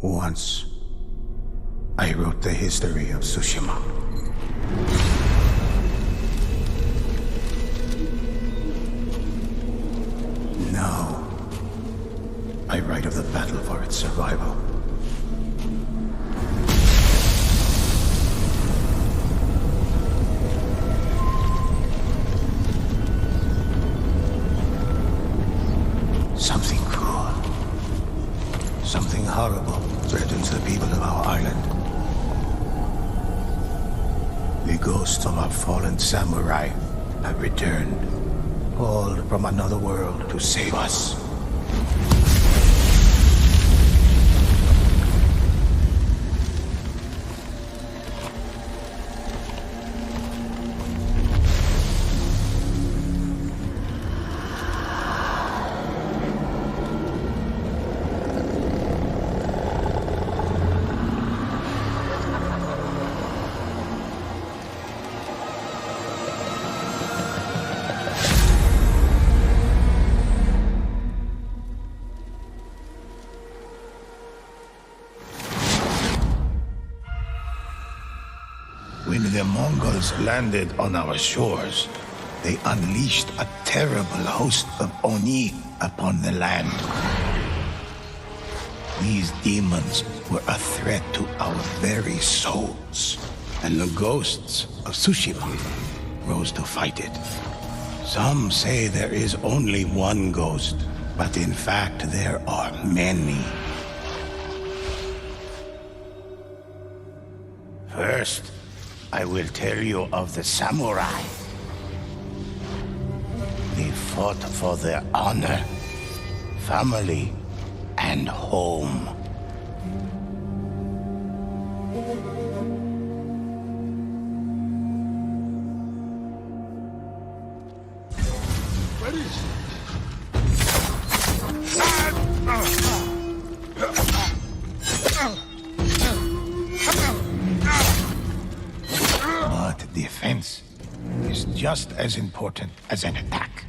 Once, I wrote the history of Tsushima. Now, I write of the battle for its survival. Something cruel, something horrible threatens the people of our island. The ghosts of our fallen samurai have returned, called from another world to save us. When the Mongols landed on our shores, they unleashed a terrible host of Oni upon the land. These demons were a threat to our very souls, and the ghosts of Tsushima rose to fight it. Some say there is only one ghost, but in fact there are many. First, I will tell you of the samurai. They fought for their honor, family, and home. Defense is just as important as an attack.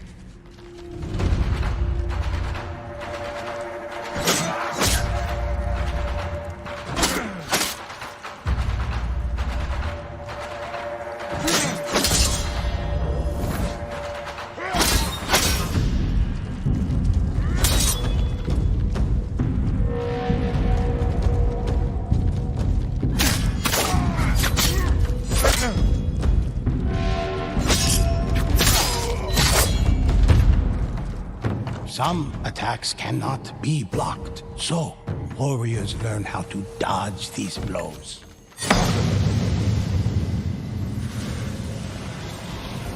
Some attacks cannot be blocked, so warriors learn how to dodge these blows.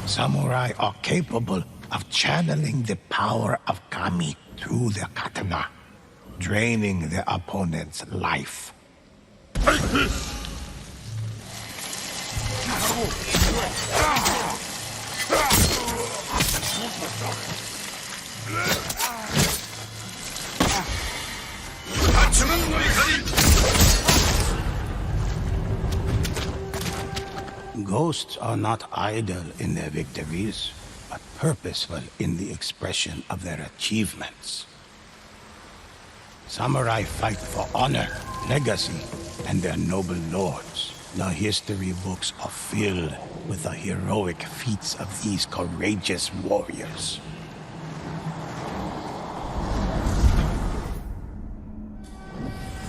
Samurai are capable of channeling the power of Kami through their katana, draining their opponent's life. Take this! Ghosts are not idle in their victories, but purposeful in the expression of their achievements. Samurai fight for honor, legacy, and their noble lords. The history books are filled with the heroic feats of these courageous warriors.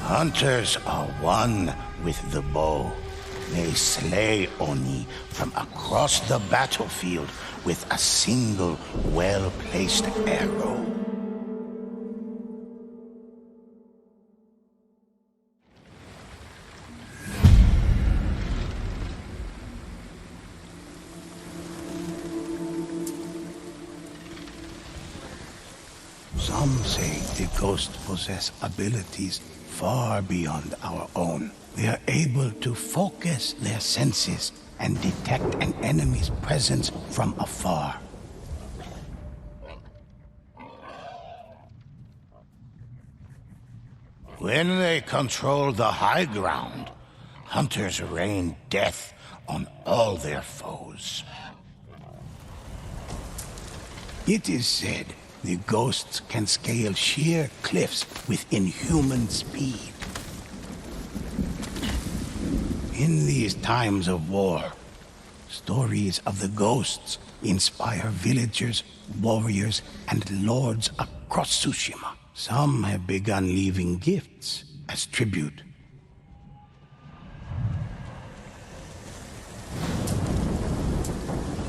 Hunters are one with the bow. They slay Oni from across the battlefield with a single well-placed arrow. Some say the ghosts possess abilities far beyond our own. They are able to focus their senses and detect an enemy's presence from afar. When they control the high ground, hunters rain death on all their foes. It is said the ghosts can scale sheer cliffs with inhuman speed. In these times of war, stories of the ghosts inspire villagers, warriors, and lords across Tsushima. Some have begun leaving gifts as tribute.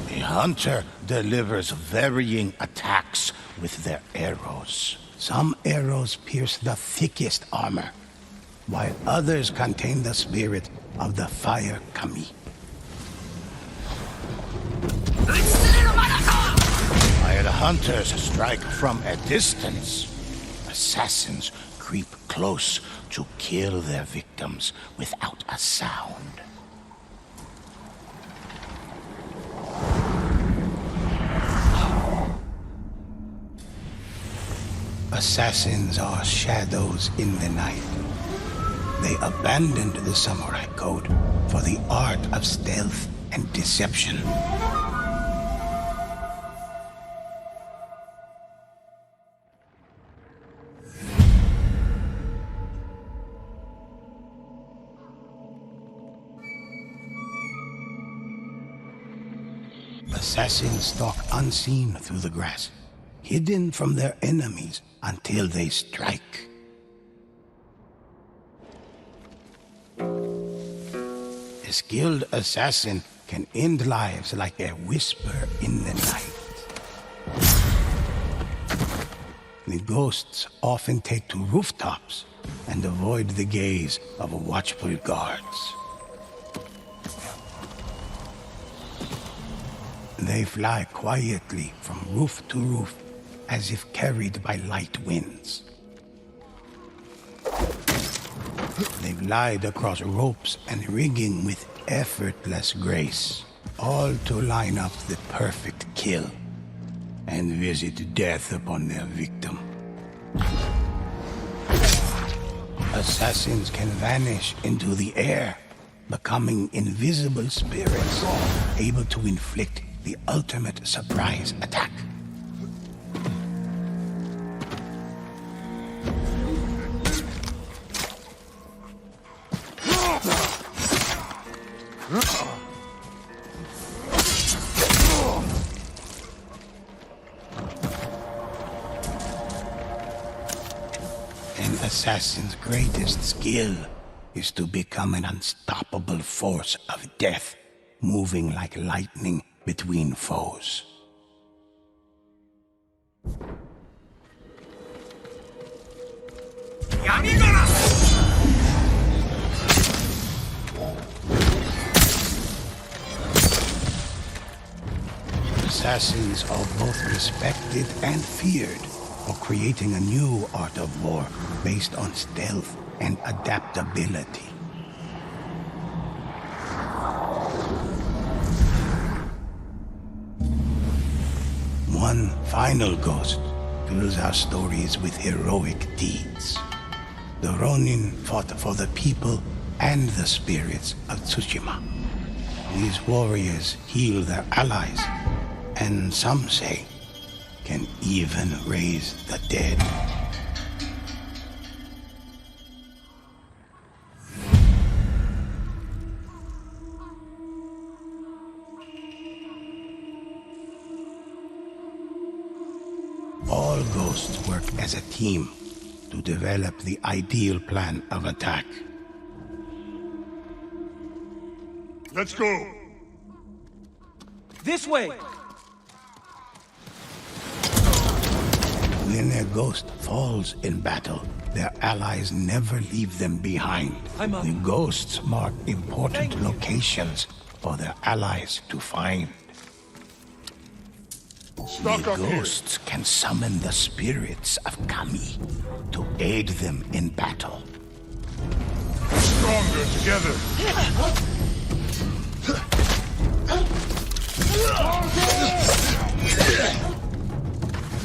The hunter delivers varying attacks with their arrows. Some arrows pierce the thickest armor, while others contain the spirit of the fire kami. While hunters strike from a distance, assassins creep close to kill their victims without a sound. Assassins are shadows in the night. They abandoned the samurai code for the art of stealth and deception. Assassins stalk unseen through the grass, hidden from their enemies until they strike. A skilled assassin can end lives like a whisper in the night. The ghosts often take to rooftops and avoid the gaze of watchful guards. They fly quietly from roof to roof, as if carried by light winds. They glide across ropes and rigging with effortless grace, all to line up the perfect kill and visit death upon their victim. Assassins can vanish into the air, becoming invisible spirits, able to inflict the ultimate surprise attack. An assassin's greatest skill is to become an unstoppable force of death, moving like lightning between foes. Assassins are both respected and feared for creating a new art of war based on stealth and adaptability. One final ghost fills our stories with heroic deeds. The Ronin fought for the people and the spirits of Tsushima. These warriors heal their allies, and some say can even raise the dead. All ghosts work as a team to develop the ideal plan of attack. Let's go! This way! When a ghost falls in battle, their allies never leave them behind. The ghosts mark important locations for their allies to find. Stock The up here. ghosts can summon the spirits of Kami to aid them in battle. Stronger together.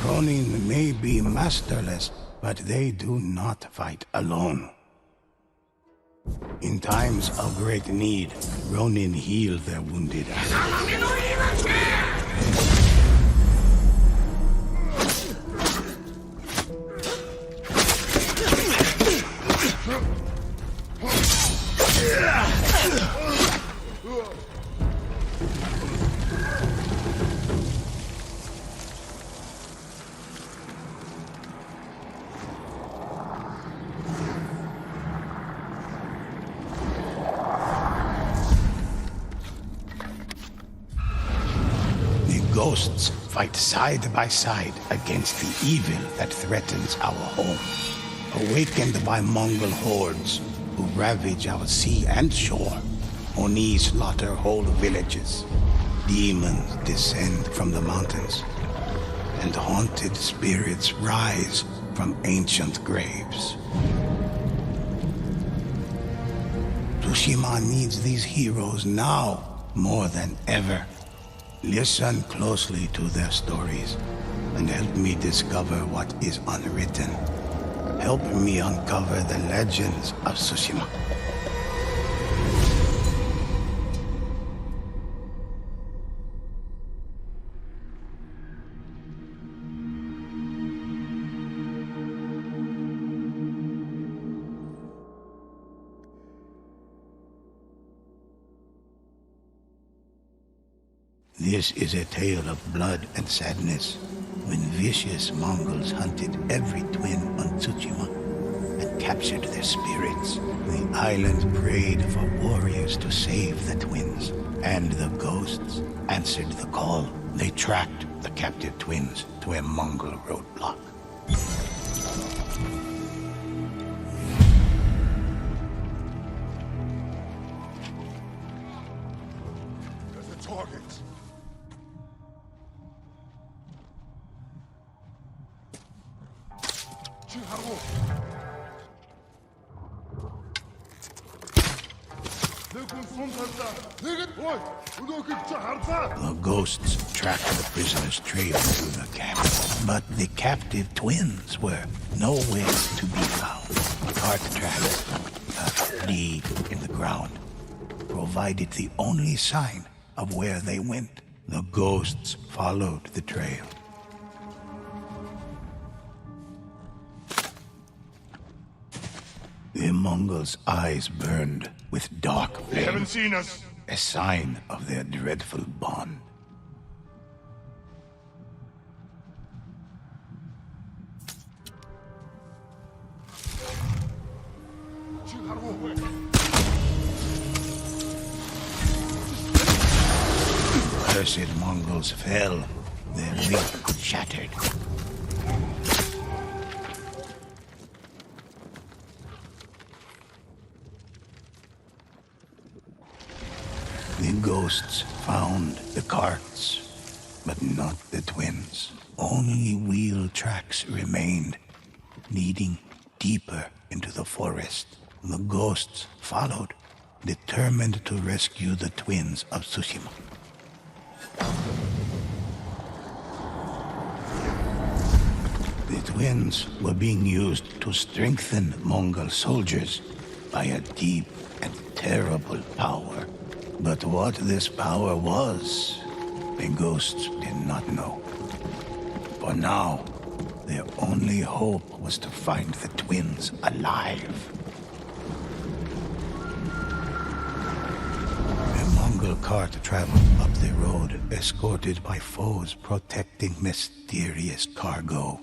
Ronin may be masterless, but they do not fight alone. In times of great need, Ronin heal their wounded allies. ghosts fight side by side against the evil that threatens our home. Awakened by Mongol hordes who ravage our sea and shore, Oni slaughter whole villages. Demons descend from the mountains, and haunted spirits rise from ancient graves. Tsushima needs these heroes now more than ever. Listen closely to their stories and help me discover what is unwritten. Help me uncover the legends of Tsushima. This is a tale of blood and sadness, when vicious Mongols hunted every twin on Tsushima and captured their spirits. The island prayed for warriors to save the twins, and the ghosts answered the call. They tracked the captive twins to a Mongol roadblock. There's a target. The ghosts tracked the prisoners' trail through the camp, but the captive twins were nowhere to be found. Cart tracks, deep in the ground, provided the only sign of where they went. The ghosts followed the trail. The Mongols' eyes burned with dark flame. They haven't seen us. A sign of their dreadful bond. Cursed Mongols fell, their link shattered. The ghosts found the carts, but not the twins. Only wheel tracks remained, leading deeper into the forest. The ghosts followed, determined to rescue the twins of Tsushima. The twins were being used to strengthen Mongol soldiers by a deep and terrible power. But what this power was, the ghosts did not know. For now, their only hope was to find the twins alive. A Mongol cart traveled up the road, escorted by foes protecting mysterious cargo.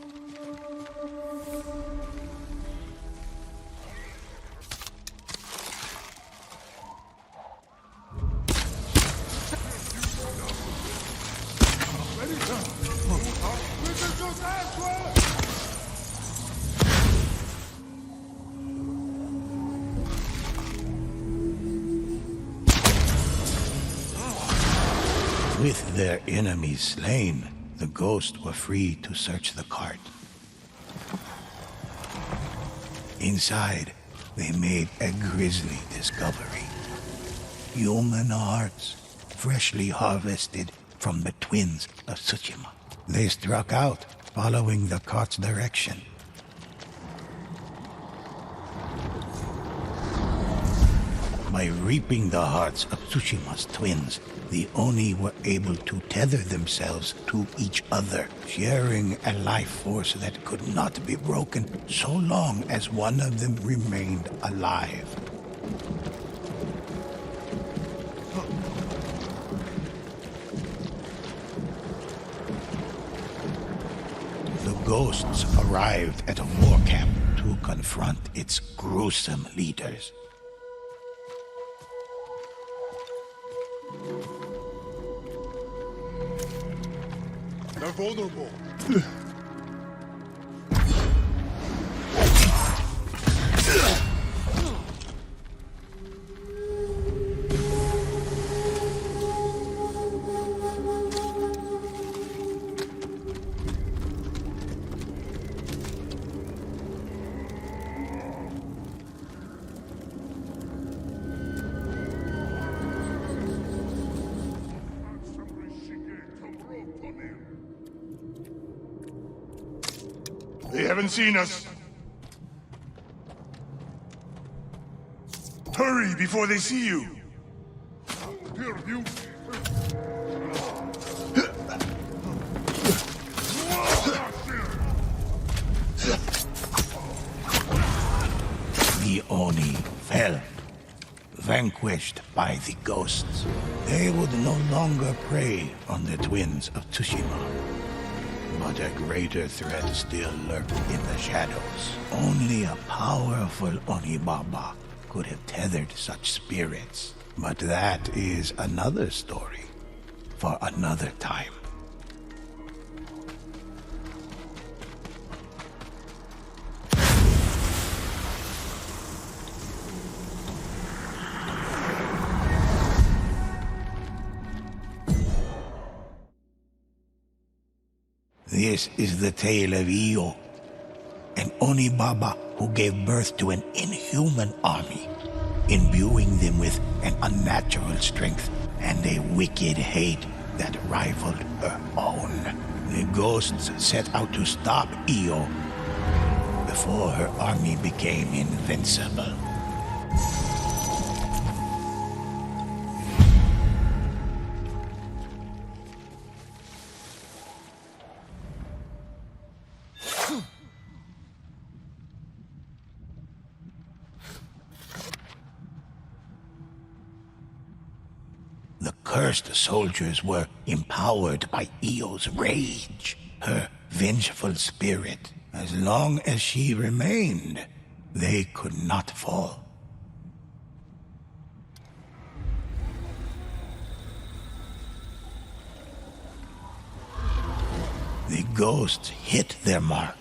With their enemies slain, the ghosts were free to search the cart. Inside, they made a grisly discovery. Human hearts, freshly harvested from the twins of Tsushima. They struck out, following the cart's direction. By reaping the hearts of Tsushima's twins, the Oni were able to tether themselves to each other, sharing a life force that could not be broken so long as one of them remained alive. The ghosts arrived at a war camp to confront its gruesome leaders. They're vulnerable. They haven't seen us. Hurry before they see you. Here, you. The Oni fell, vanquished by the ghosts. They would no longer prey on the twins of Tsushima. But a greater threat still lurked in the shadows. Only a powerful Onibaba could have tethered such spirits. But that is another story for another time. This is the tale of Io, an Onibaba who gave birth to an inhuman army, imbuing them with an unnatural strength and a wicked hate that rivaled her own. The ghosts set out to stop Io before her army became invincible. The cursed soldiers were empowered by Io's rage, her vengeful spirit. As long as she remained, they could not fall. The ghosts hit their mark,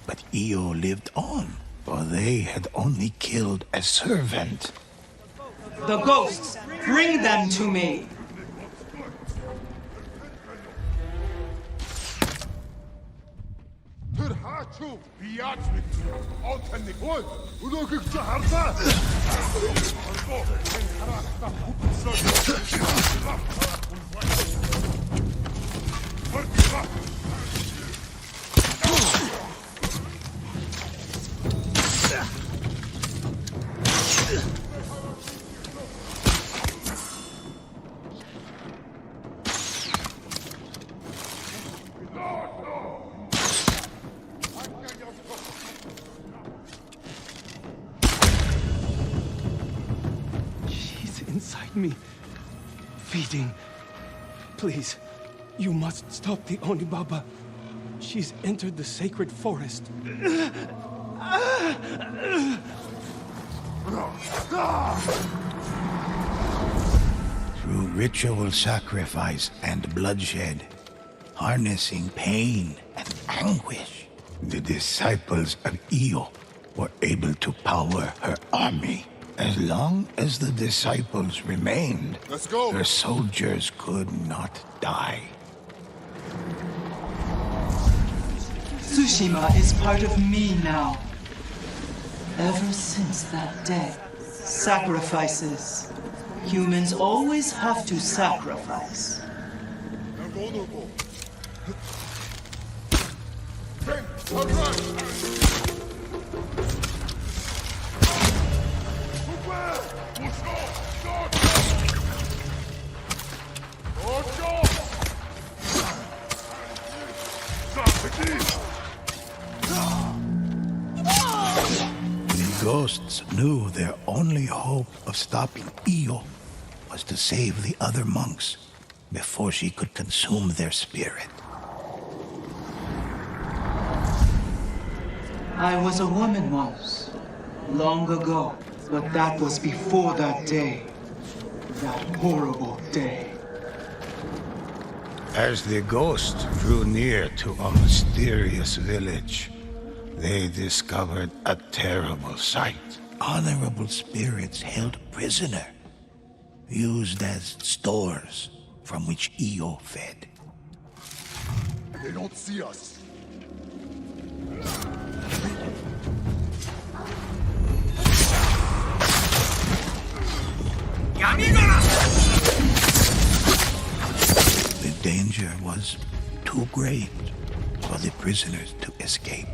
but Io lived on, for they had only killed a servant. The ghosts! Bring them to me! Terhachu, biatmit, authentic. Udokucha harta. She's inside me, feeding. Please, you must stop the Onibaba. She's entered the sacred forest. Through ritual sacrifice and bloodshed, harnessing pain and anguish, the disciples of Io were able to power her army. As long as the disciples remained, Let's go. her soldiers could not die. Tsushima is part of me now. Ever since that day, sacrifices. Humans always have to sacrifice. They're vulnerable. Ken, turn right. The ghosts knew their only hope of stopping Io was to save the other monks before she could consume their spirit. I was a woman once, long ago, but that was before that day. That horrible day. As the ghosts drew near to a mysterious village, they discovered a terrible sight. Honorable spirits held prisoner, used as stores from which Io fed. They don't see us. The danger was too great for the prisoners to escape.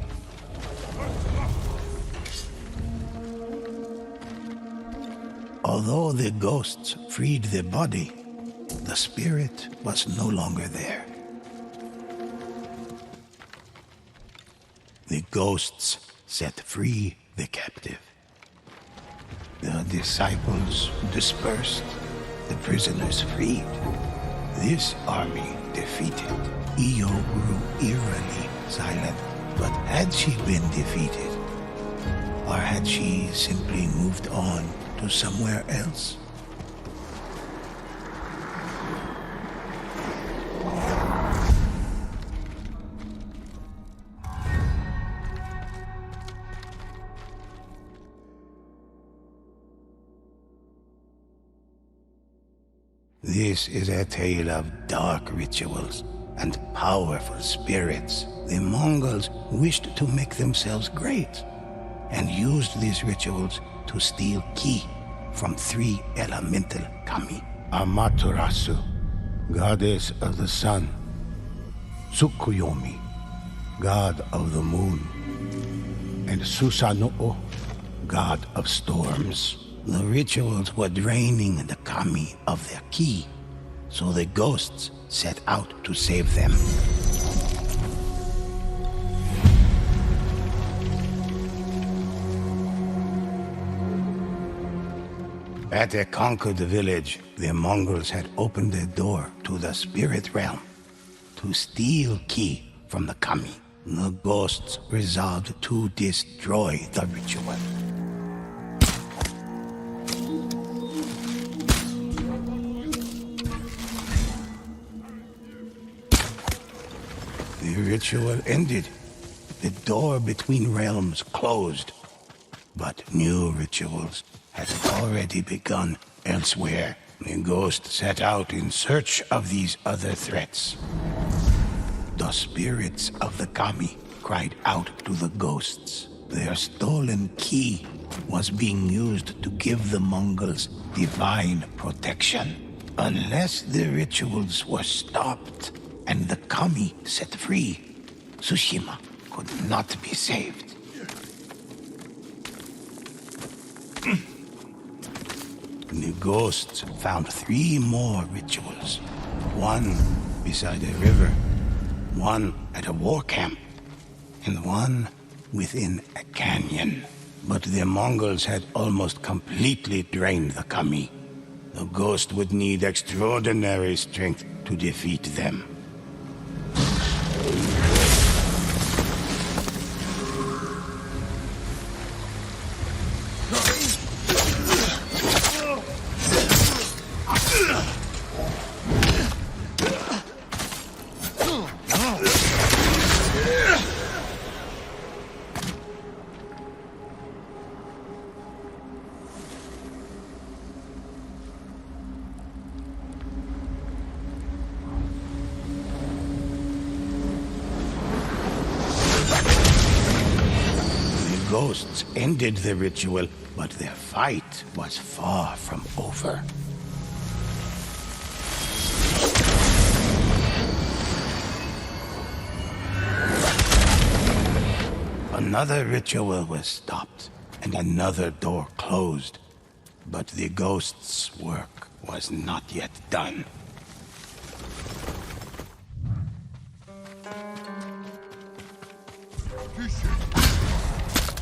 Although the ghosts freed the body, the spirit was no longer there. The ghosts set free the captive. The disciples dispersed, the prisoners freed. This army defeated. Io grew eerily silent, but had she been defeated? Or had she simply moved on to somewhere else? This is a tale of dark rituals and powerful spirits. The Mongols wished to make themselves great and used these rituals to steal ki from 3 elemental kami. Amaterasu, goddess of the sun. Tsukuyomi, god of the moon. And Susanoo, god of storms. The rituals were draining the kami of their ki, so the ghosts set out to save them. At a conquered village, the Mongols had opened a door to the spirit realm to steal ki from the kami. The ghosts resolved to destroy the ritual. The ritual ended. The door between realms closed. But new rituals had already begun elsewhere. The ghost set out in search of these other threats. The spirits of the kami cried out to the ghosts. Their stolen ki was being used to give the Mongols divine protection. Unless the rituals were stopped and the kami set free, Tsushima could not be saved. The ghosts found 3 more rituals. One beside a river, one at a war camp, and one within a canyon. But the Mongols had almost completely drained the kami. The ghost would need extraordinary strength to defeat them. Ghosts ended the ritual, but their fight was far from over. Another ritual was stopped, and another door closed. But the ghosts' work was not yet done.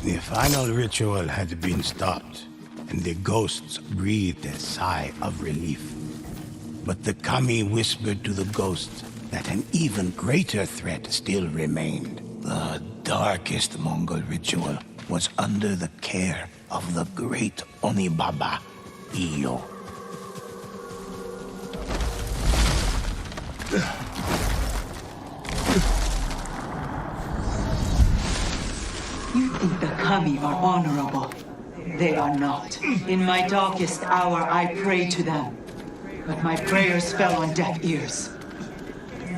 The final ritual had been stopped, and the ghosts breathed a sigh of relief. But the kami whispered to the ghosts that an even greater threat still remained. The darkest Mongol ritual was under the care of the great Onibaba, Io. You think the Kami are honorable. They are not. In my darkest hour, I prayed to them. But my prayers fell on deaf ears.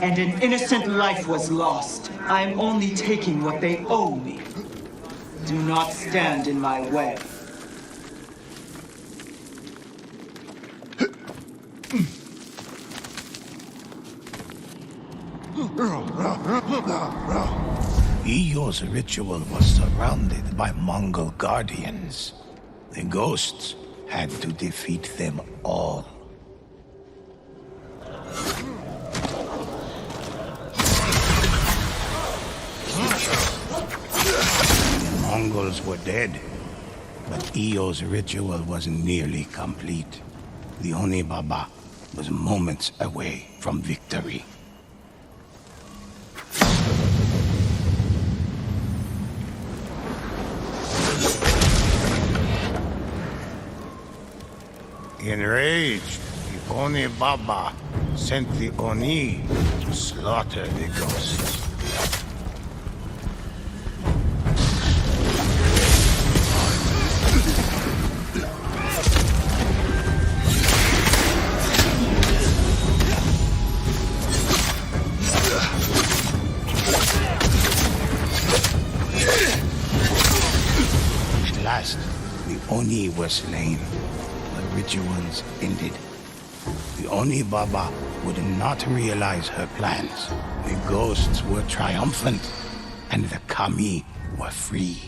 And an innocent life was lost. I am only taking what they owe me. Do not stand in my way. Eo's ritual was surrounded by Mongol guardians. The ghosts had to defeat them all. The Mongols were dead, but Eo's ritual was nearly complete. The Oni Baba was moments away from victory. Enraged, the Oni Baba sent the Oni to slaughter the ghosts. At last, the Oni were slain. Rituals ended. The Oni Baba would not realize her plans. The ghosts were triumphant, and the Kami were free.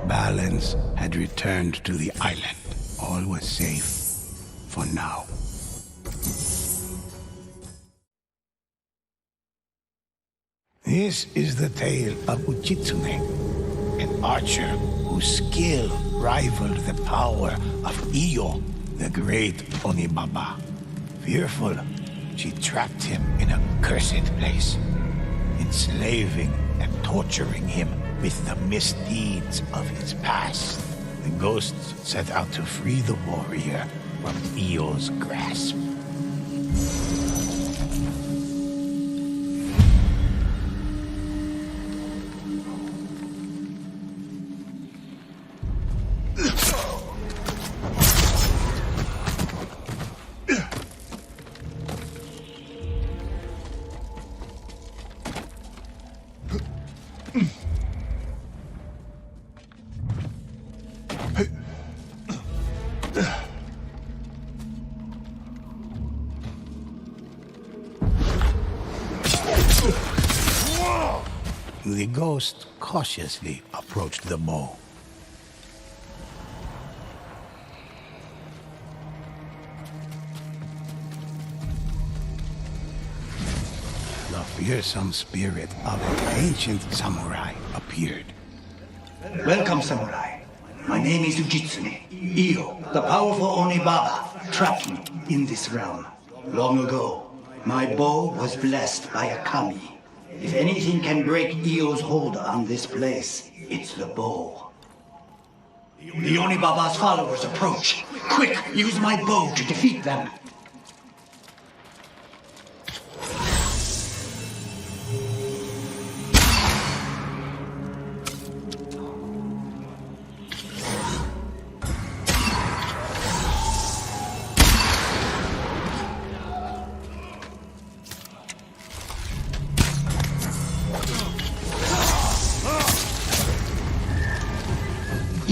Balance had returned to the island. All was safe for now. This is the tale of Uchitsune, an archer whose skill rivaled the power of Io, the great Oni Baba. Fearful, she trapped him in a cursed place, enslaving and torturing him with the misdeeds of his past. The ghosts set out to free the warrior from Io's grasp. The ghost cautiously approached the bow. The fearsome spirit of an ancient samurai appeared. Welcome, samurai. My name is Uchitsune. Io, the powerful Oni Baba, trapped me in this realm. Long ago, my bow was blessed by a Kami. If anything can break Io's hold on this place, it's the bow. The Oni Baba's followers approach. Quick, use my bow to defeat them.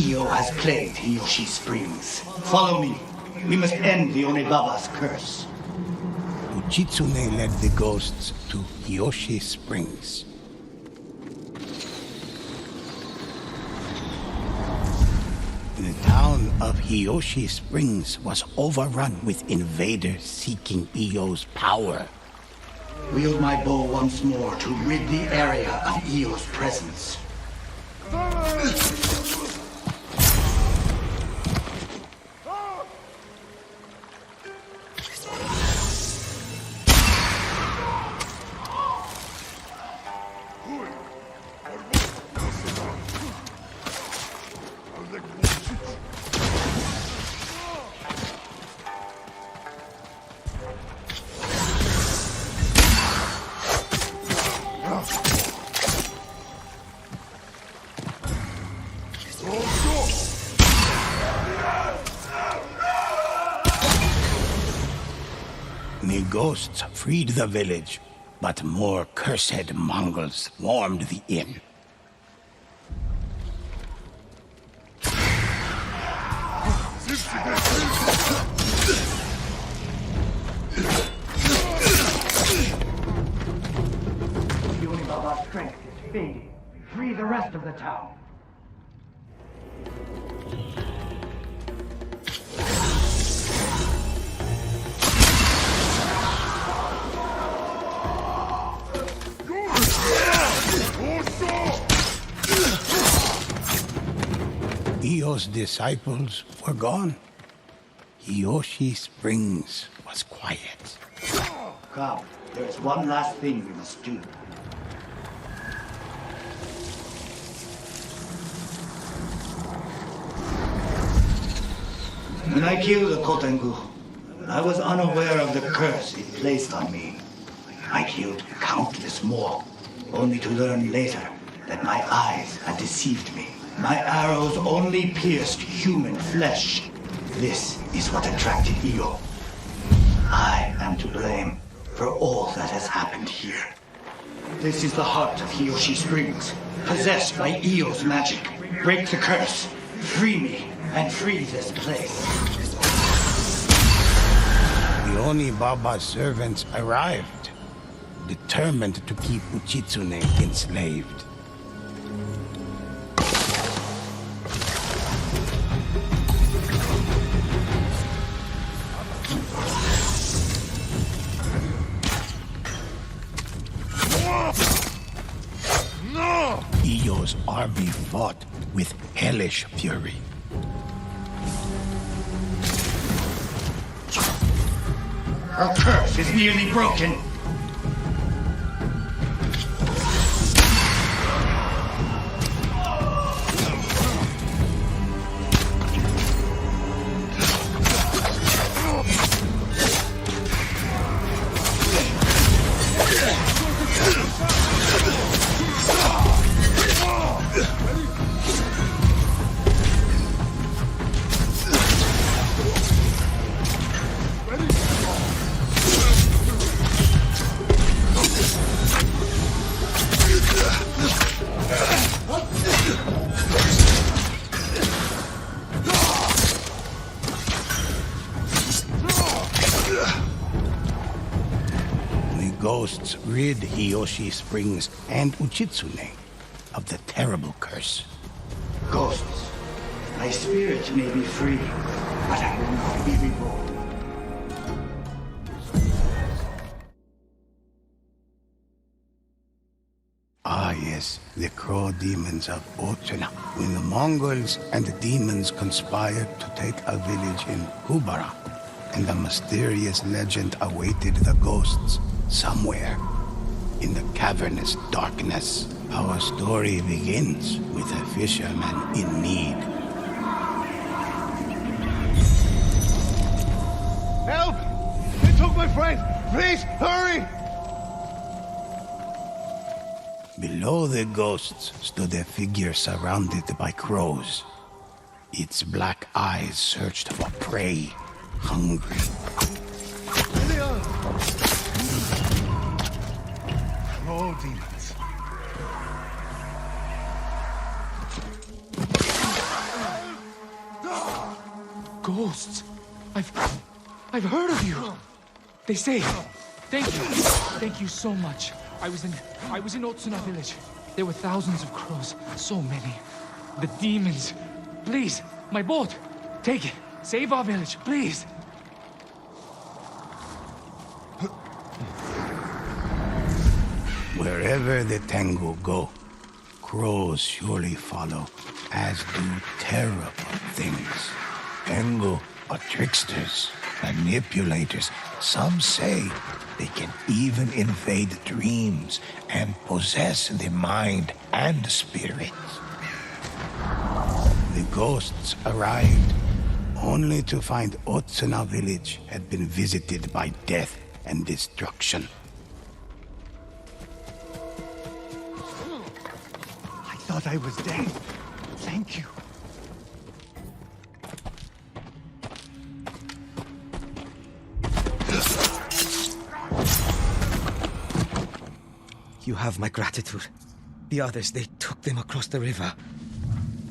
Io has plagued Hiyoshi Springs. Follow me. We must end the Oni Baba's curse. Uchitsune led the ghosts to Hiyoshi Springs. The town of Hiyoshi Springs was overrun with invaders seeking Io's power. Wield my bow once more to rid the area of Io's presence. The ghosts freed the village, but more cursed Mongols swarmed the inn. Unibaba's strength is fading. Free the rest of the town. Io's disciples were gone. Hiyoshi Springs was quiet. Come, there is one last thing we must do. When I killed the Kotengu, I was unaware of the curse it placed on me. I killed countless more, only to learn later that my eyes had deceived me. My arrows only pierced human flesh. This is what attracted Io. I am to blame for all that has happened here. This is the heart of Hiyoshi Springs, possessed by Io's magic. Break the curse, free me, and free this place. The Oni Baba's servants arrived, determined to keep Uchitsune enslaved. Io's army fought with hellish fury. Her curse is nearly broken. Ghosts rid Hiyoshi Springs and Uchitsune of the terrible curse. Ghosts, my spirit may be free, but I will not be reborn. Ah yes, the crow demons of Ochena. When the Mongols and the demons conspired to take a village in Kubara, and a mysterious legend awaited the ghosts somewhere in the cavernous darkness. Our story begins with a fisherman in need. Help! They took my friend! Please, hurry! Below the ghosts stood a figure surrounded by crows. Its black eyes searched for prey, hungry. Crow demons. Ghosts! I've heard of you! They say... Thank you. Thank you so much. I was in Otsuna village. There were thousands of crows. So many. The demons. Please, my boat. Take it. Save our village, please. Wherever the Tengu go, crows surely follow, as do terrible things. Tengu are tricksters, manipulators. Some say they can even invade dreams and possess the mind and spirit. The ghosts arrived, only to find Otsuna village had been visited by death and destruction. I thought I was dead. Thank you. You have my gratitude. The others, they took them across the river.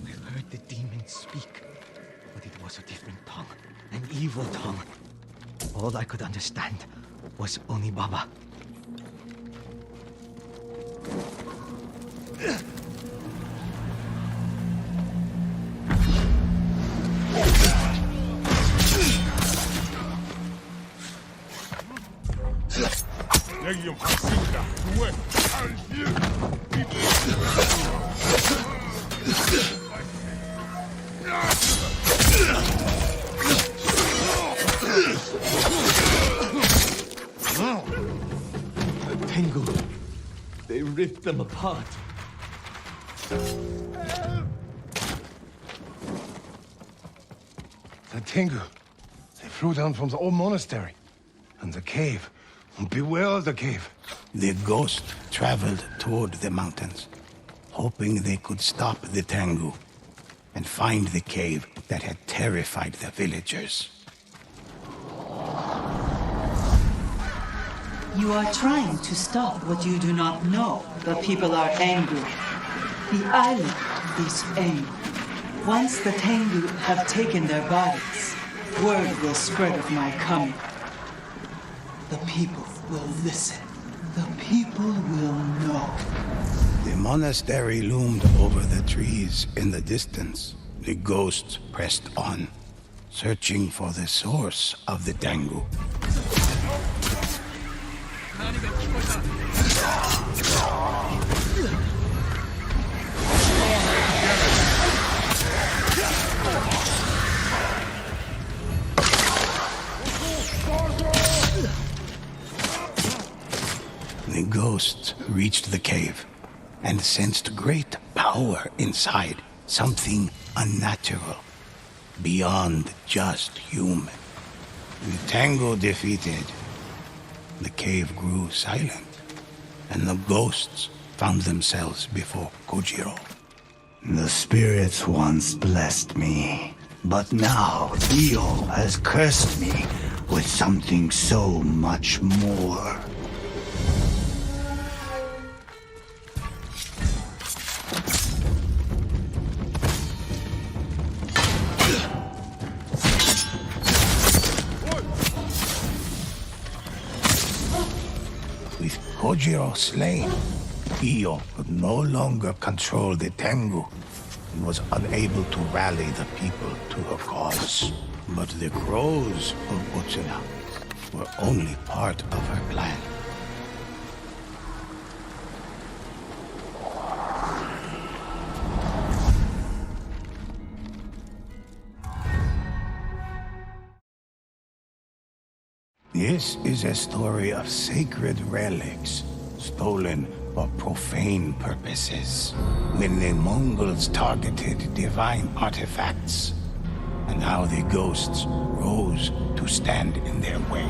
I heard the demons speak, but it was a different tongue, an evil tongue. All I could understand was Onibaba. Tengu, they ripped them apart. The Tengu. They flew down from the old monastery. And the cave. Beware of the cave. The ghost traveled toward the mountains, hoping they could stop the Tengu and find the cave that had terrified the villagers. You are trying to stop what you do not know. The people are angry. The island is angry. Once the Tengu have taken their bodies, word will spread of my coming. The people will listen. The people will know. The monastery loomed over the trees in the distance. The ghosts pressed on, searching for the source of the Tengu. The ghosts reached the cave and sensed great power inside, something unnatural, beyond just human. The Tengu defeated. The cave grew silent, and the ghosts found themselves before Kojiro. The spirits once blessed me, but now Io has cursed me with something so much more. With Kojiro slain, Io could no longer control the Tengu and was unable to rally the people to her cause. But the crows of Utsuna were only part of her plan. This is a story of sacred relics, stolen for profane purposes, when the Mongols targeted divine artifacts, and how the ghosts rose to stand in their way.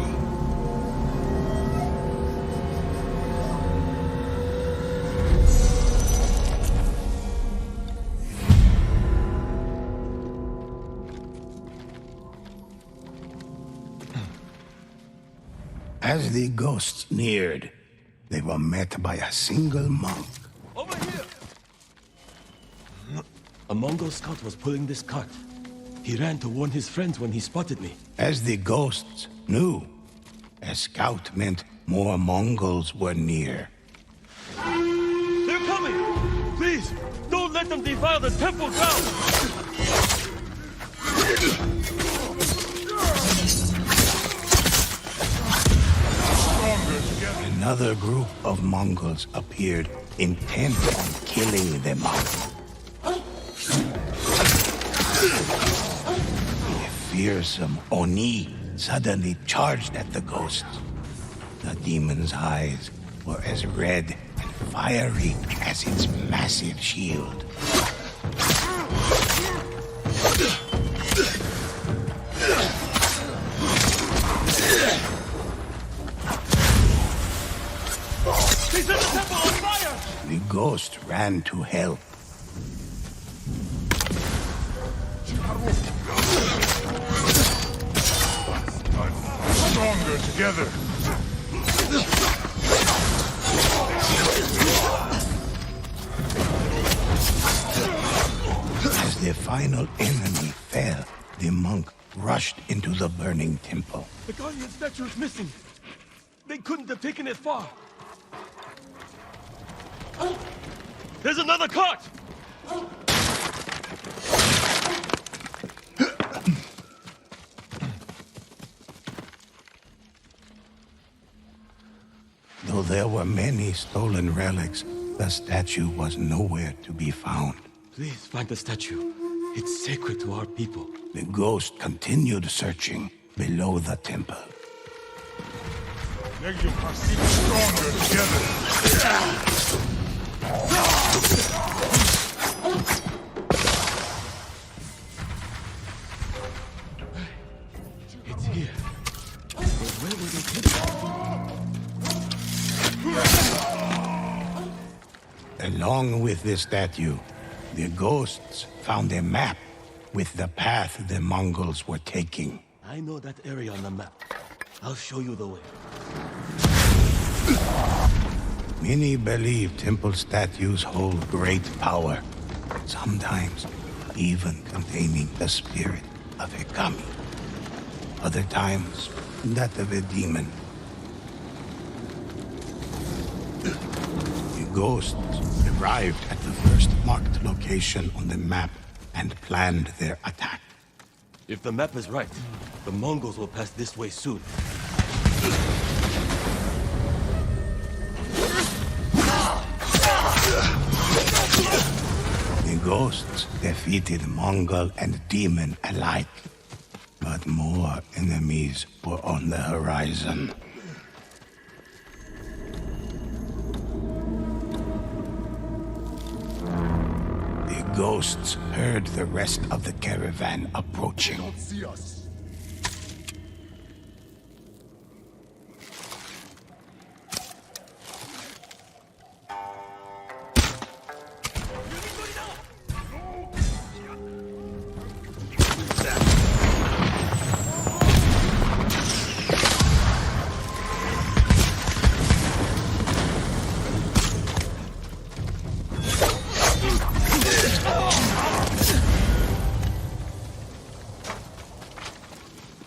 As the ghosts neared, they were met by a single monk. Over here! A Mongol scout was pulling this cart. He ran to warn his friends when he spotted me. As the ghosts knew, a scout meant more Mongols were near. They're coming! Please, don't let them defile the temple grounds! Another group of Mongols appeared, intent on killing the monk. A fearsome Oni suddenly charged at the ghost. The demon's eyes were as red and fiery as its massive shield. He set the temple on fire! The ghost ran to help. Stronger together. As the final enemy fell, the monk rushed into the burning temple. The guardian statue is missing. They couldn't have taken it far. There's another cart! Though there were many stolen relics, the statue was nowhere to be found. Please find the statue. It's sacred to our people. The ghost continued searching below the temple. Stronger together. It's here. But where were they taken? Along with the statue, the ghosts found a map with the path the Mongols were taking. I know that area on the map. I'll show you the way. Many believe temple statues hold great power, sometimes even containing the spirit of a kami. Other times, that of a demon. The ghosts arrived at the first marked location on the map and planned their attack. If the map is right, the Mongols will pass this way soon. The ghosts defeated Mongol and demon alike, but more enemies were on the horizon. The ghosts heard the rest of the caravan approaching. See us.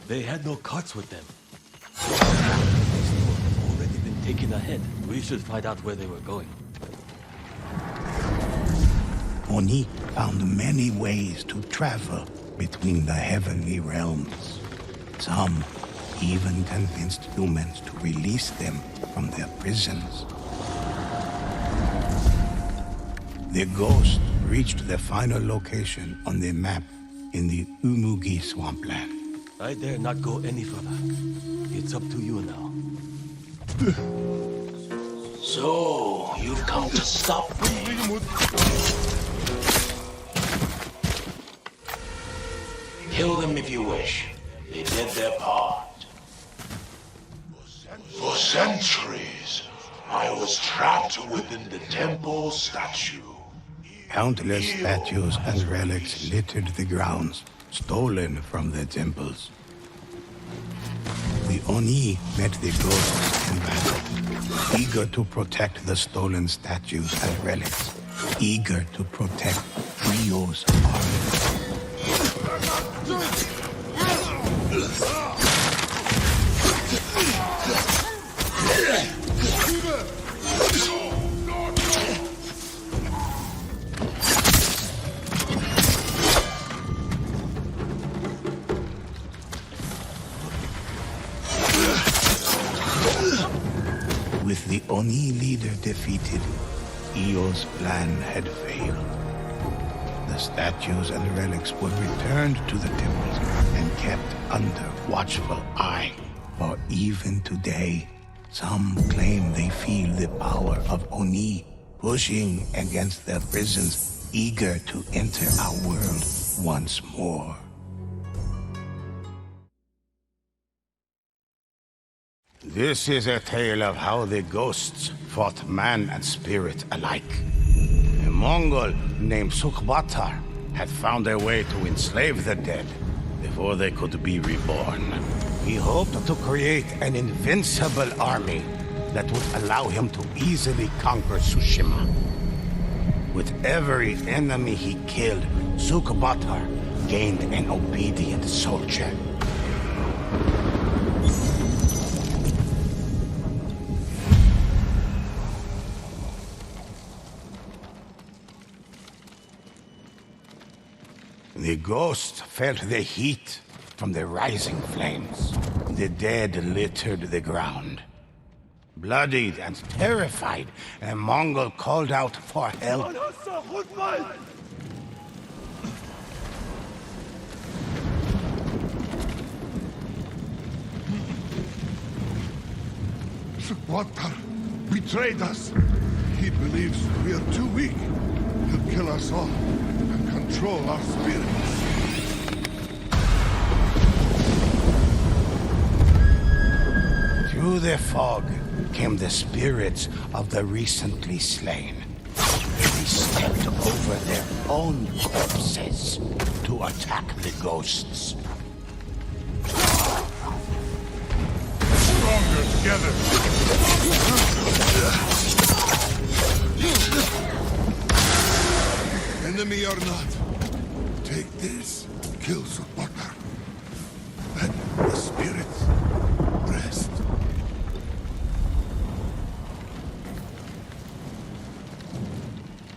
They had no carts with them. These two have already been taken ahead. We should find out where they were going. Oni found many ways to travel between the heavenly realms. Some even convinced humans to release them from their prisons. The ghost reached the final location on the map in the Umugi swampland. I dare not go any further. It's up to you now. So, you've come to stop me. Kill them if you wish. They did their part. For centuries, I was trapped within the temple statue. Countless statues and relics littered the grounds, stolen from the temples. The Oni met the ghosts in battle, eager to protect the stolen statues and relics, eager to protect Rio's army. With the Oni leader defeated, Io's plan had failed. The statues and relics were returned to the temples and kept under watchful eye. For even today, some claim they feel the power of Oni pushing against their prisons, eager to enter our world once more. This is a tale of how the ghosts fought man and spirit alike. A Mongol named Sukbatar had found a way to enslave the dead before they could be reborn. He hoped to create an invincible army that would allow him to easily conquer Tsushima. With every enemy he killed, Sukubatar gained an obedient soldier. The ghosts felt the heat from the rising flames. The dead littered the ground. Bloodied and terrified, a Mongol called out for help. Sukhwatar betrayed us. He believes we are too weak. He'll kill us all and control our spirits. Through the fog came the spirits of the recently slain. They stepped over their own corpses to attack the ghosts. Stronger together. Enemy or not, take this. Kill Sukhwatar. Let the spirits rest.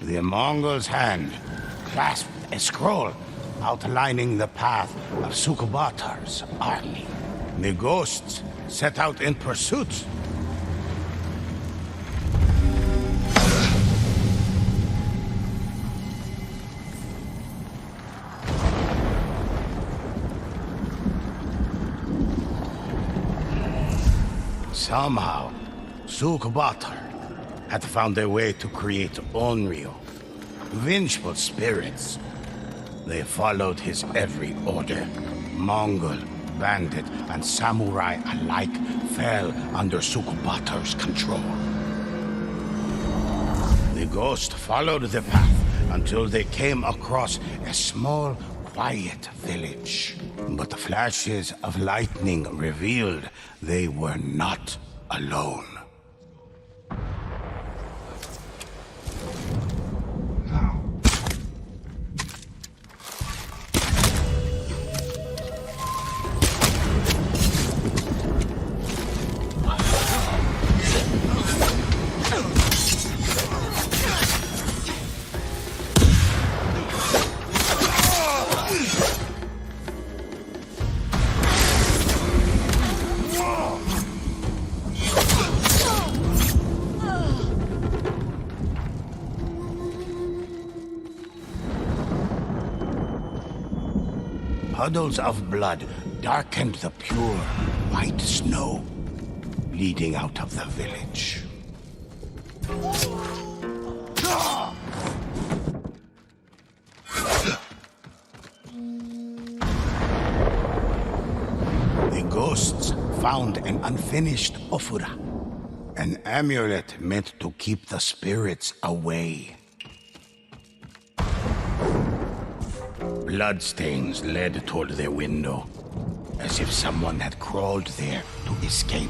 The Mongol's hand clasped a scroll outlining the path of Sukhwatar's army. The ghosts set out in pursuit. Somehow, Sukhwatar had found a way to create Onryo, vengeful spirits. They followed his every order. Mongol, bandit, and samurai alike fell under Sukhwatar's control. The ghost followed the path until they came across a small, quiet village. But the flashes of lightning revealed they were not alone. Puddles of blood darkened the pure, white snow leading out of the village. The ghosts found an unfinished ofura, an amulet meant to keep the spirits away. Bloodstains led toward their window, as if someone had crawled there to escape.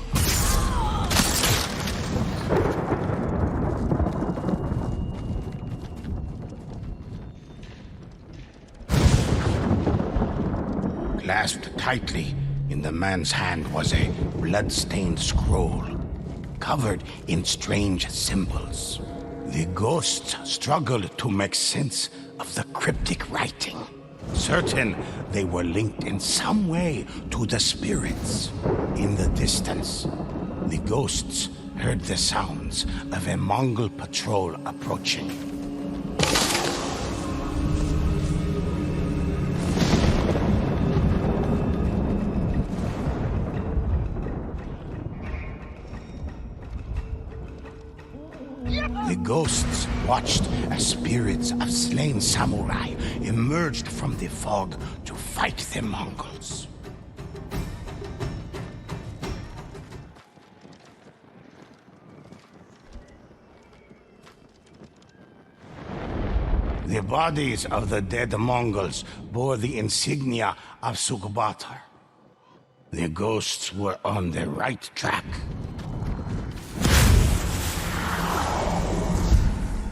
Clasped tightly in the man's hand was a blood-stained scroll, covered in strange symbols. The ghosts struggled to make sense of the cryptic writing, certain they were linked in some way to the spirits. In the distance, the ghosts heard the sounds of a Mongol patrol approaching. The ghosts watched as spirits of slain samurai emerged from the fog to fight the Mongols. The bodies of the dead Mongols bore the insignia of Sukhwatar. The ghosts were on the right track.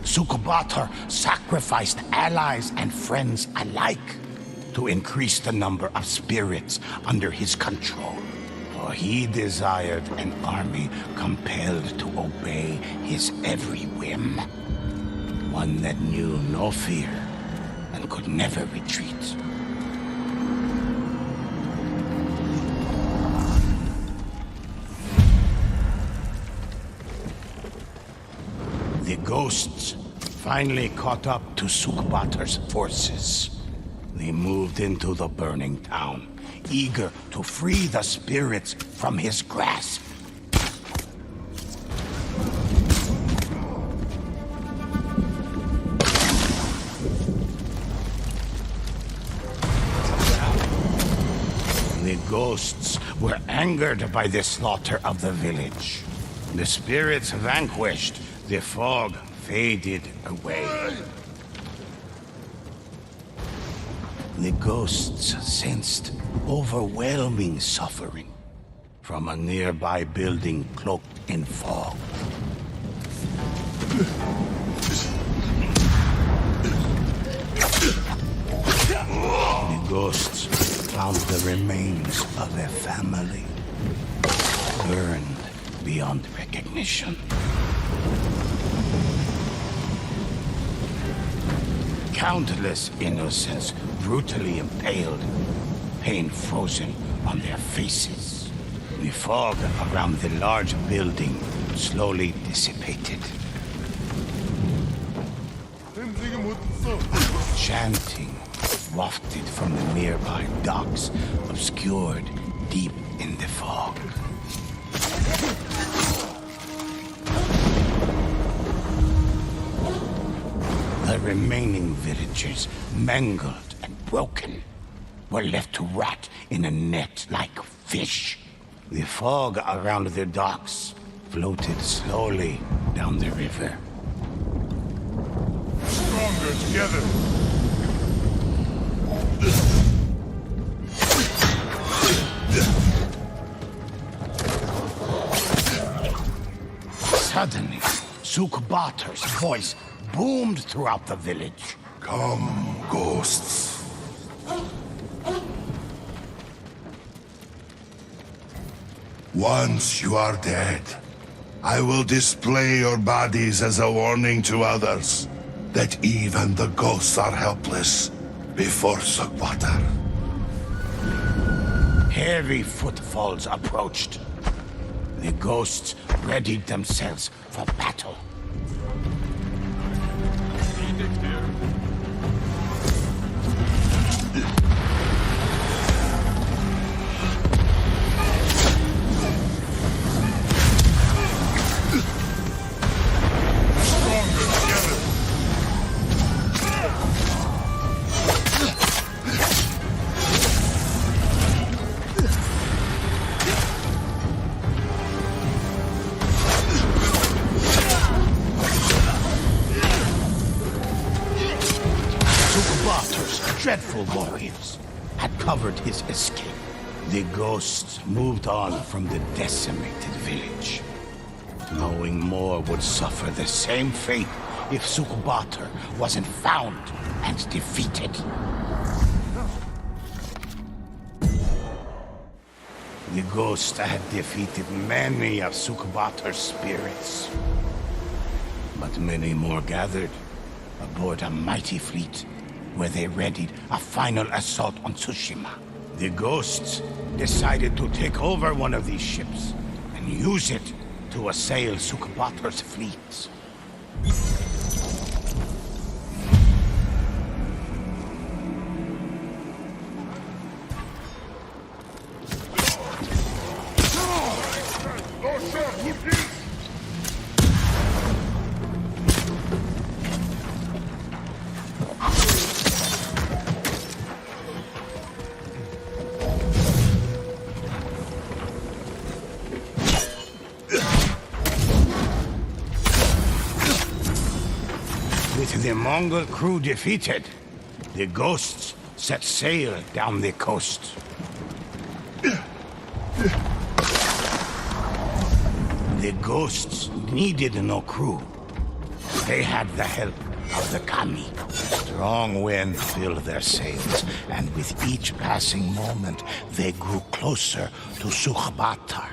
Sukubator sacrificed allies and friends alike to increase the number of spirits under his control. For he desired an army compelled to obey his every whim. One that knew no fear and could never retreat. The ghosts finally caught up to Sukubator's forces. They moved into the burning town, eager to free the spirits from his grasp. The ghosts were angered by the slaughter of the village. The spirits vanquished, the fog faded away. The ghosts sensed overwhelming suffering from a nearby building cloaked in fog. The ghosts found the remains of a family, burned beyond recognition. Countless innocents brutally impaled, pain frozen on their faces. The fog around the large building slowly dissipated. Chanting wafted from the nearby docks, obscured deep in the fog. The remaining villagers, mangled and broken, were left to rot in a net like fish. The fog around the docks floated slowly down the river. Stronger together. Suddenly, Sukubator's voice boomed throughout the village. Come, ghosts. Once you are dead, I will display your bodies as a warning to others that even the ghosts are helpless before Sukubator. Heavy footfalls approached. The ghosts readied themselves for battle. Dreadful warriors had covered his escape. The ghosts moved on from the decimated village, knowing more would suffer the same fate if Sukubator wasn't found and defeated. The ghosts had defeated many of Sukubator's spirits, but many more gathered aboard a mighty fleet where they readied a final assault on Tsushima. The ghosts decided to take over one of these ships and use it to assail Sukubator's fleet. With the Mongol crew defeated, the ghosts set sail down the coast. The ghosts needed no crew. They had the help of the Kami. Strong wind filled their sails, and with each passing moment, they grew closer to Sukhbatar.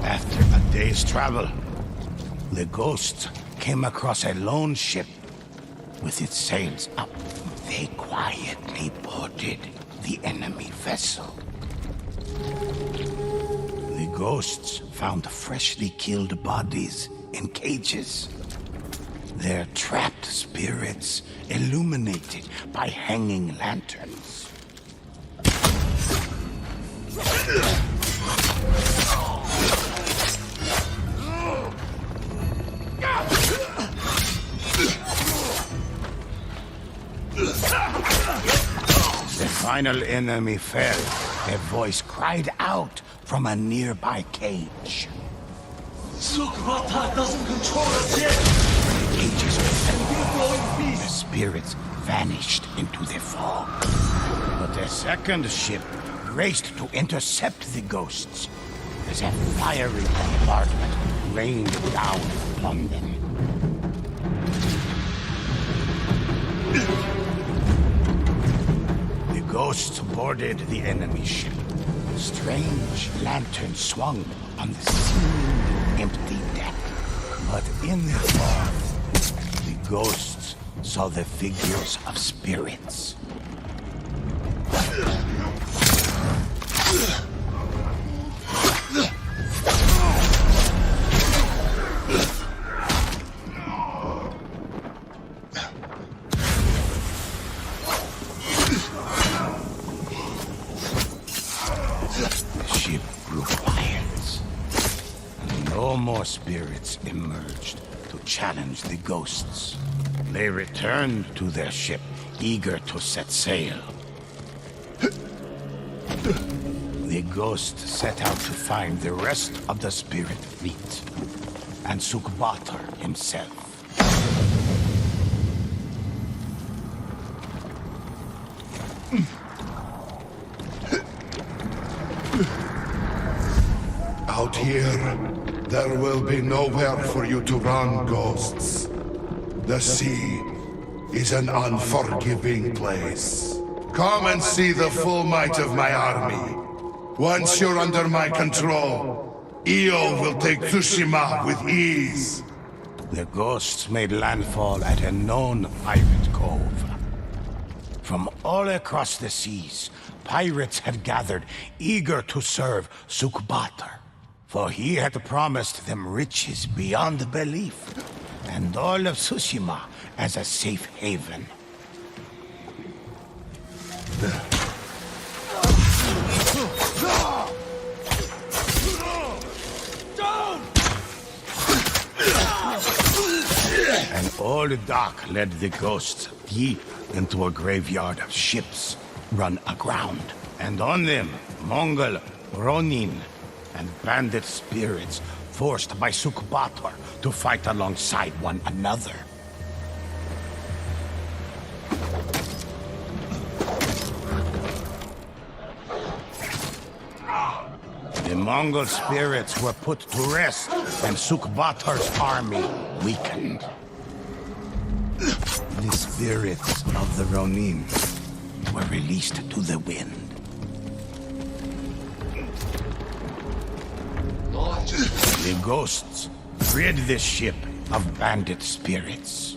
After a day's travel, the ghosts came across a lone ship with its sails up. They quietly boarded the enemy vessel. The ghosts found freshly killed bodies in cages. Their trapped spirits illuminated by hanging lanterns. The final enemy fell. A voice cried out from a nearby cage. Sukhbatar doesn't control us yet! The cages opened. We're blowing The peace! spirits vanished into the fog. But a second ship raced to intercept the ghosts as a fiery bombardment rained down upon them. The ghosts boarded the enemy ship. Strange lanterns swung on the seemingly empty deck. But in the fog, the ghosts saw the figures of spirits. The ship grew quiet. No more spirits emerged to challenge the ghosts. They returned to their ship, eager to set sail. The ghost set out to find the rest of the spirit fleet, and Sukhbatar himself. Out here, there will be nowhere for you to run, ghosts. The sea is an unforgiving place. Come and see the full might of my army. Once you're under my control, Io will take Tsushima with ease. The ghosts made landfall at a known pirate cove. From all across the seas, pirates had gathered, eager to serve Sukhbatar. For he had promised them riches beyond belief, and all of Tsushima as a safe haven. An old dock led the ghosts deep into a graveyard of ships run aground. And on them, Mongol, Ronin, and bandit spirits forced by Sukhbatar to fight alongside one another. The Mongol spirits were put to rest, and Sukhbatar's army weakened. The spirits of the Ronin were released to the wind. The ghosts rid the ship of bandit spirits.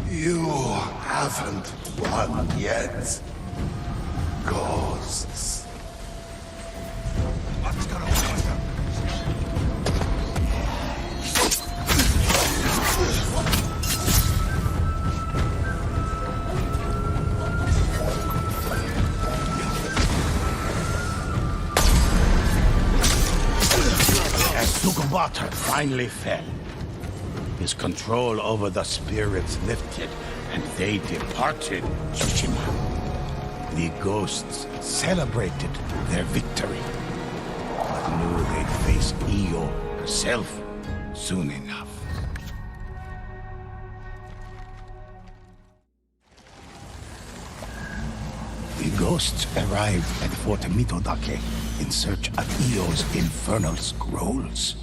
You haven't won yet, ghosts. As Sukhbatar finally fell, His control over the spirits lifted, and they departed Tsushima. The ghosts celebrated their victory, but knew they'd face Io herself soon enough. The ghosts arrived at Fort Mitodake in search of Io's infernal scrolls.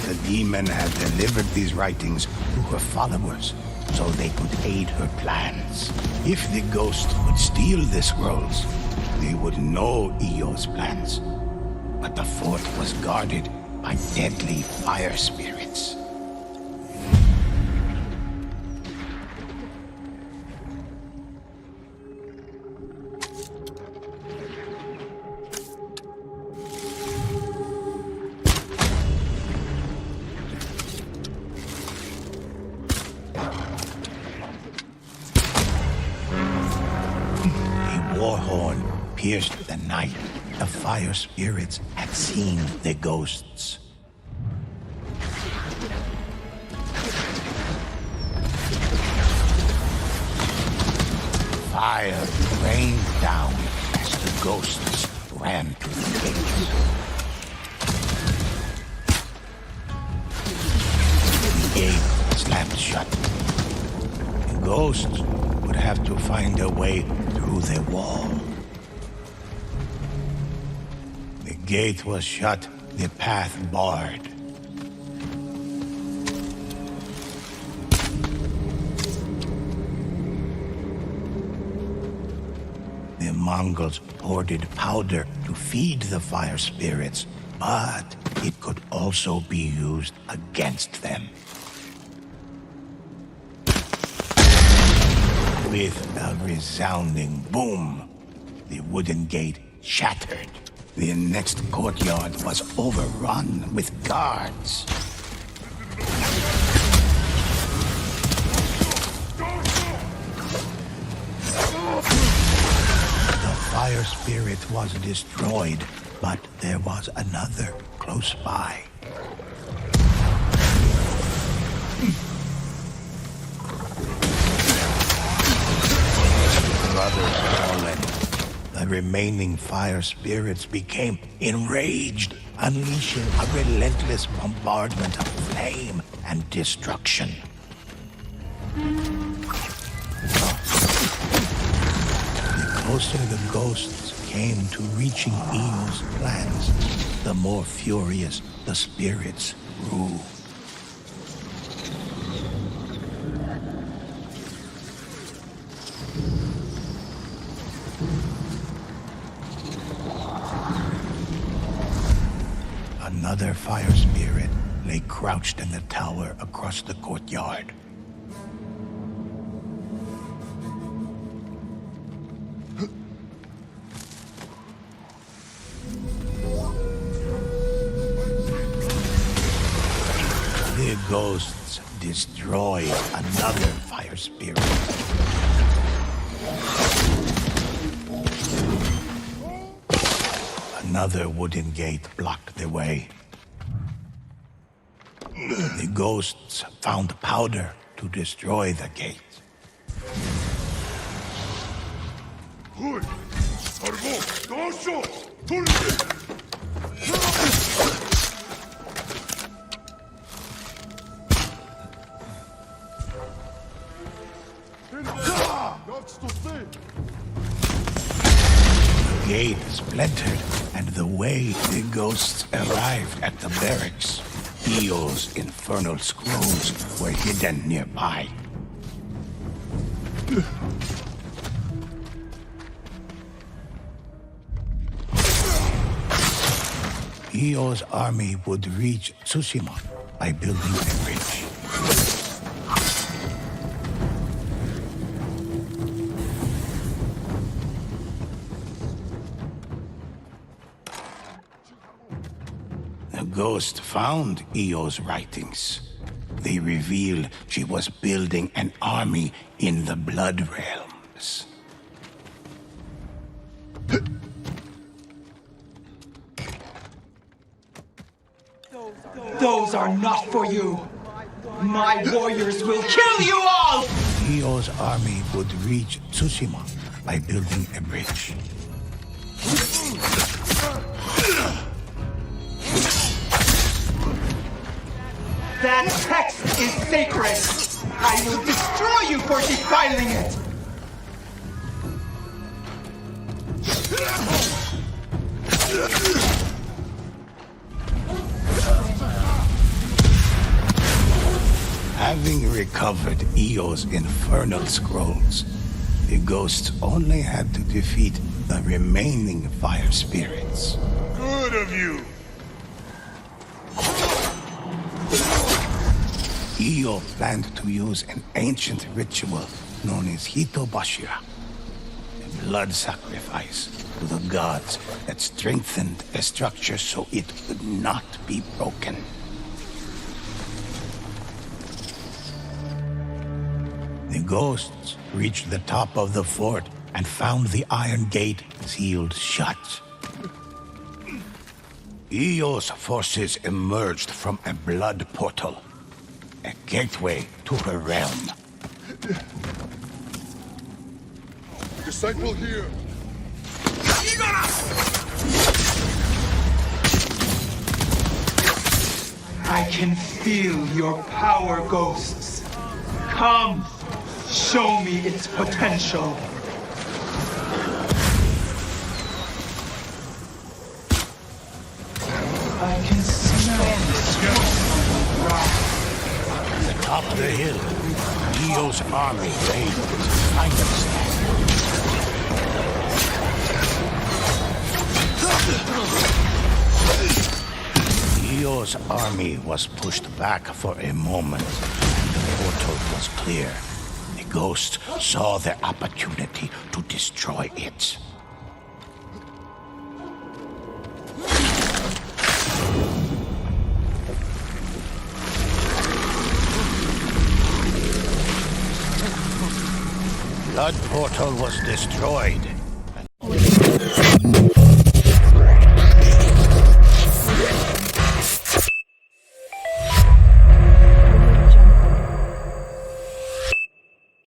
The demon had delivered these writings to her followers so they could aid her plans. If the ghost would steal the scrolls, they would know Io's plans. But the fort was guarded by deadly fire spirits. War horn pierced the night. The fire spirits had seen the ghosts. Fire rained down as the ghosts ran to the gates. The gate slammed shut. The ghosts would have to find a way through the wall. The gate was shut, the path barred. The Mongols hoarded powder to feed the fire spirits, but it could also be used against them. With a resounding boom, the wooden gate shattered. The next courtyard was overrun with guards. The fire spirit was destroyed, but there was another close by. Brothers fallen. The remaining fire spirits became enraged, unleashing a relentless bombardment of flame and destruction. The closer the ghosts came to reaching Io's plans, the more furious the spirits grew. Another fire spirit lay crouched in the tower across the courtyard. The ghosts destroyed another fire spirit. Another wooden gate blocked their way. The ghosts found powder to destroy the gate. The gate splintered, and the way the ghosts arrived at the barracks. Io's infernal scrolls were hidden nearby. Io's army would reach Tsushima by building a bridge. The ghost found Io's writings. They revealed she was building an army in the Blood Realms. Those are not for you! My warriors will kill you all! Io's army would reach Tsushima by building a bridge. That text is sacred! I will destroy you for defiling it! Having recovered Io's infernal scrolls, the ghosts only had to defeat the remaining fire spirits. Good of you. Io planned to use an ancient ritual known as Hitobashira, a blood sacrifice to the gods that strengthened a structure so it would not be broken. The ghosts reached the top of the fort and found the iron gate sealed shut. Io's forces emerged from a blood portal, a gateway to her realm. Disciple here. I can feel your power, ghosts. Come, show me its potential. I can smell At the top of the hill, Io's army raised its final stand. Io's army was pushed back for a moment. The portal was clear. The ghosts saw their opportunity to destroy it. Blood portal was destroyed.